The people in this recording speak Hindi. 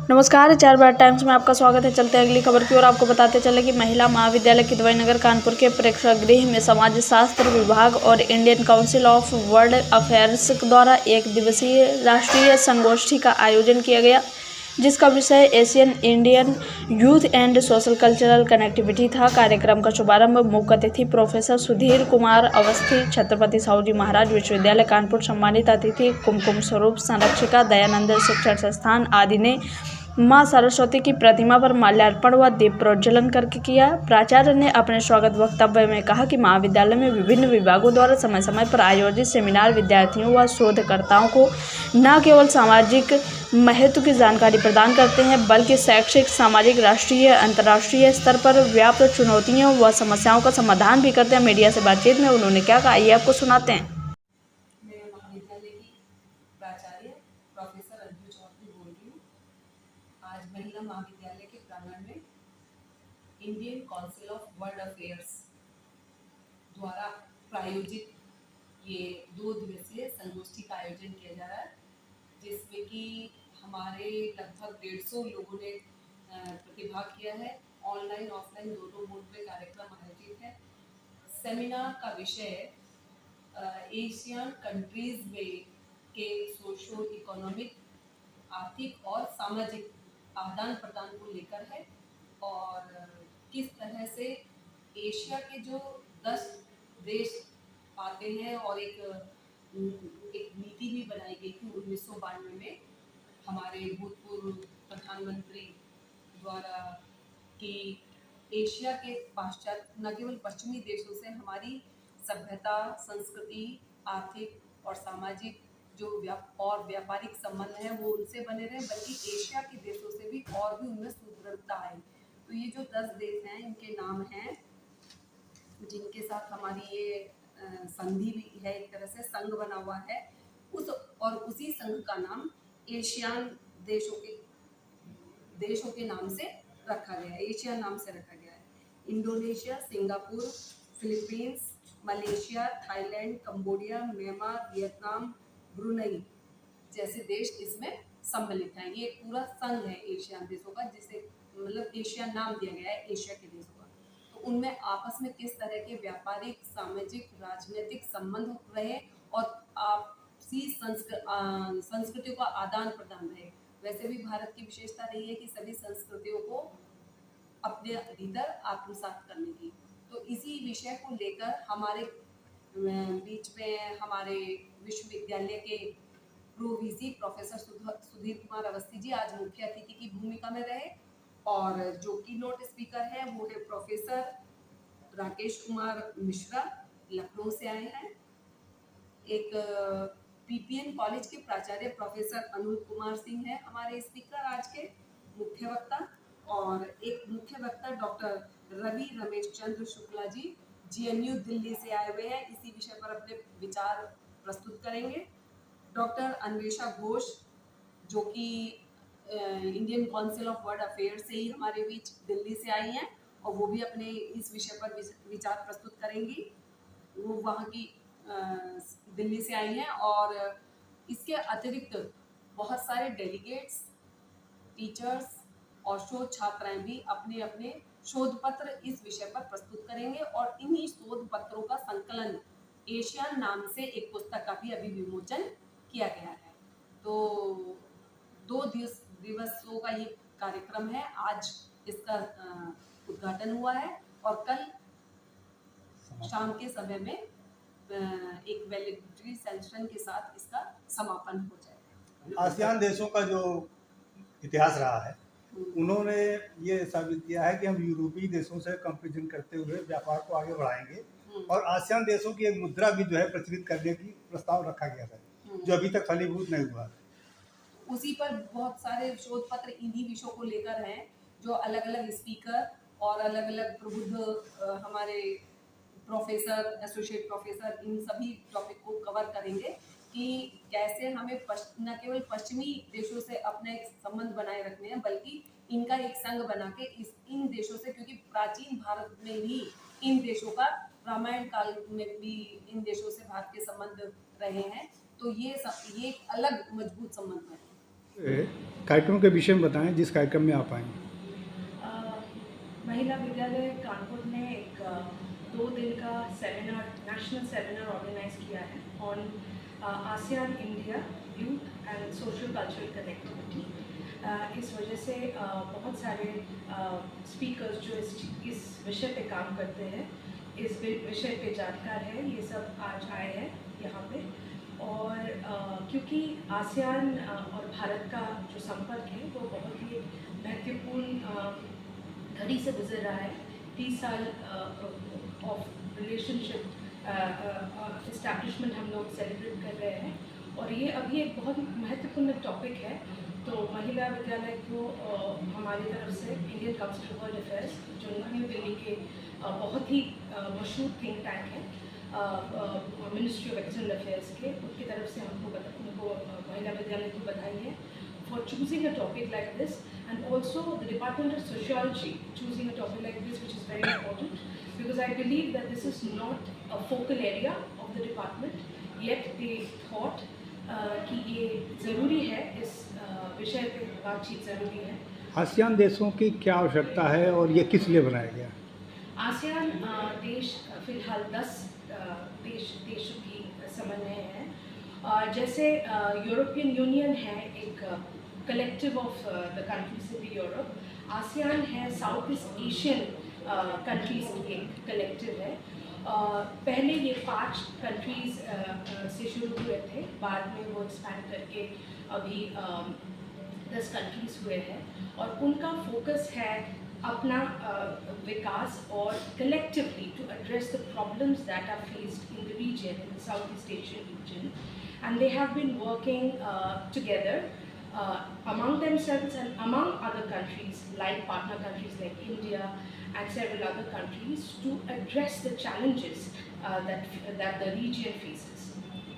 नमस्कार, 4 बार टाइम्स में आपका स्वागत है। चलते हैं अगली खबर की ओर। आपको बताते चले कि महिला महाविद्यालय किदवई कानपुर के प्रेक्षागृह में समाज शास्त्र विभाग और Indian council of world affairs द्वारा एक दिवसीय राष्ट्रीय संगोष्ठी का आयोजन किया गया, जिसका विषय Asian Indian youth and social cultural connectivity था। कार्यक्रम का शुभारंभ मुख्य अतिथि प्रोफेसर सुधीर कुमार अवस्थी, छत्रपति साहूजी महाराज विश्वविद्यालय कानपुर सम्मानित अतिथि कुमकुम स्वरूप संरक्षिका दयानंद शिक्षण संस्थान आदि ने मां सरस्वती की प्रतिमा पर माल्यार्पण व दीप प्रोज्वलन करके किया। प्राचार्य ने अपने स्वागत वक्तव्य में कहा कि महाविद्यालय में विभिन्न विभागों द्वारा समय समय पर आयोजित सेमिनार विद्यार्थियों व शोधकर्ताओं को न केवल सामाजिक महत्व की जानकारी प्रदान करते हैं, बल्कि शैक्षिक, सामाजिक, राष्ट्रीय, अंतर्राष्ट्रीय स्तर पर व्याप्त चुनौतियों व समस्याओं का समाधान भी करते हैं। मीडिया से बातचीत में उन्होंने क्या कहा, ये आपको सुनाते हैं। मैं महाविद्यालय की प्राचार्य प्रोफेसर अंजू चौधरी बोल रही हूँ। आज महिला महाविद्यालय के प्रांगण में Indian council of world affairs द्वारा प्रायोजित ये 2 दिवसीय संगोष्ठी का आयोजन किया जा रहा है, जिसमें कि हमारे लगभग 150 लोगों ने प्रतिभाग किया है। ऑनलाइन ऑफलाइन दोनों मोड में कार्यक्रम आयोजित है। सेमिनार का विषय एशियन कंट्रीज में के सोशो इकोनॉमिक, आर्थिक और सामाजिक आदान प्रदान को लेकर है और किस तरह से एशिया के जो 10 देश आते हैं और एक नीति भी बनाई गई थी 1992 में हमारे भूतपूर्व प्रधानमंत्री द्वारा कि एशिया के पाश्चात्य न केवल पश्चिमी देशों से हमारी सभ्यता, संस्कृति, आर्थिक और सामाजिक जो व्यापारिक संबंध है वो उनसे बने रहे, बल्कि एशिया के देशों से भी और भी उनमें सुदृढ़ता है। तो ये जो 10 देश हैं, इनके नाम हैं जिनके साथ हमारी ये संधि भी है, एक तरह से संघ बना हुआ है। उसी संघ का नाम एशियान देशों के नाम से रखा गया है, एशिया नाम से रखा गया है। Indonesia, Singapore, Philippines, Malaysia, Thailand, Cambodia, Myanmar, Vietnam, Brunei जैसे देश इसमें सम्मिलित हैं। ये पूरा संघ है एशियान देशों का, जिसे मतलब एशिया नाम दिया गया है एशिया के देशों का। तो उनमें आपस में किस तरह के व्यापारिक, सामाजिक, राजनीतिक संबंध रहे और आपसी संस्कृतियों का आदान प्रदान रहे। वैसे भी भारत की विशेषता रही है कि सभी संस्कृतियों को अपने भीतर आत्मसात करने की। तो इसी विषय को लेकर हमारे बीच में हमारे विश्वविद्यालय के प्रो-वीसी प्रोफेसर सुधीर कुमार अवस्थी जी आज मुख्य अतिथि की भूमिका में रहे और जो की नोट स्पीकर है वो है प्रोफेसर राकेश कुमार मिश्रा, लखनऊ से आए हैं। एक पीपीएन कॉलेज के प्राचार्य प्रोफेसर अनूप कुमार सिंह है हमारे स्पीकर आज के मुख्य वक्ता, और एक मुख्य वक्ता डॉक्टर रवि रमेश चंद्र शुक्ला जी जीएनयू दिल्ली से आए हुए हैं, इसी विषय पर अपने विचार प्रस्तुत करेंगे। डॉक्टर अन्वेषा घोष जो कि Indian council of world affairs से ही हमारे बीच दिल्ली से आई हैं और वो भी अपने इस विषय पर विचार प्रस्तुत करेंगी। वो वहाँ की दिल्ली से आई हैं और इसके अतिरिक्त बहुत सारे डेलीगेट्स, टीचर्स और शोध छात्राएं भी अपने अपने शोध पत्र इस विषय पर प्रस्तुत करेंगे और इन्हीं शोध पत्रों का संकलन एशियन नाम से एक पुस्तक का भी अभी विमोचन किया गया है। तो 2 दिवसों का ये कार्यक्रम है। आज इसका उद्घाटन हुआ है और कल शाम के समय में एक वैलिडिटी सेशन के साथ इसका समापन हो जाएगा। आसियान देशों का जो इतिहास रहा है, उन्होंने ये साबित किया है कि हम यूरोपीय देशों से कंपैरिजन करते हुए व्यापार को आगे बढ़ाएंगे और आसियान देशों की एक मुद्रा भी जो है प्रचलित करने की प्रस्ताव रखा गया था, जो अभी तक फलीभूत नहीं हुआ। उसी पर बहुत सारे शोध पत्र इन्हीं विषयों को लेकर हैं, जो अलग अलग स्पीकर और अलग अलग प्रबुद्ध हमारे प्रोफेसर, एसोसिएट प्रोफेसर इन सभी टॉपिक को कवर करेंगे कि कैसे हमें न केवल पश्चिमी देशों से अपने संबंध बनाए रखने हैं, बल्कि इनका एक संघ बना के इन देशों से, क्योंकि प्राचीन भारत में ही इन देशों का रामायण काल में भी इन देशों से भारत के संबंध रहे हैं, तो ये एक अलग मजबूत संबंध है। कार्यक्रम के विषय में बताएं जिस कार्यक्रम में आप आए। महिला विद्यालय कानपुर ने एक 2 दिन का सेमिनार, नेशनल सेमिनार ऑर्गेनाइज किया है on ASEAN India youth and social cultural connectivity. इस वजह से बहुत सारे स्पीकर्स जो इस विषय पे काम करते हैं, इस विषय पे जानकार है, ये सब आज आए हैं यहाँ पे। और क्योंकि आसियान और भारत का जो संपर्क है वो बहुत ही महत्वपूर्ण घड़ी से गुजर रहा है। 30 साल ऑफ रिलेशनशिप इस्टेब्लिशमेंट हम लोग सेलिब्रेट कर रहे हैं और ये अभी एक बहुत महत्वपूर्ण टॉपिक है। तो महिला विद्यालय को हमारी तरफ से Indian council of world affairs, जो न्यू दिल्ली के बहुत ही मशहूर थिंक टैंक है, मिनिस्ट्री ऑफ एक्सटर्नल अफेयर्स के, उनकी तरफ से उनको महिला विद्यालय को बधाई है for choosing a topic like this, and also the Department of Sociology choosing a topic like this, which is very important because I believe that this is not a focal area of the department, yet they thought कि ये ज़रूरी है, इस विषय पे बातचीत ज़रूरी है। आसियान देशों की क्या आवश्यकता है और ये किस लिए बनाया गया? आसियान देश फिलहाल 10 देशों की समन्वय है। जैसे यूरोपियन यूनियन है एक collective of the countries in Europe, ASEAN है साउथ ईस्ट एशियन कंट्रीज़ की एक कलेक्टिव है। पहले ये 5 कंट्रीज़ से शुरू हुए थे, बाद में वो एक्सपैंड करके अभी 10 कंट्रीज़ हुए हैं और उनका फोकस है अपना विकास और collectively to address the problems that are faced in the region, in the South East Asian region, and they have been working together among themselves and among other countries like partner countries like India and several other countries to address the challenges that the region faces.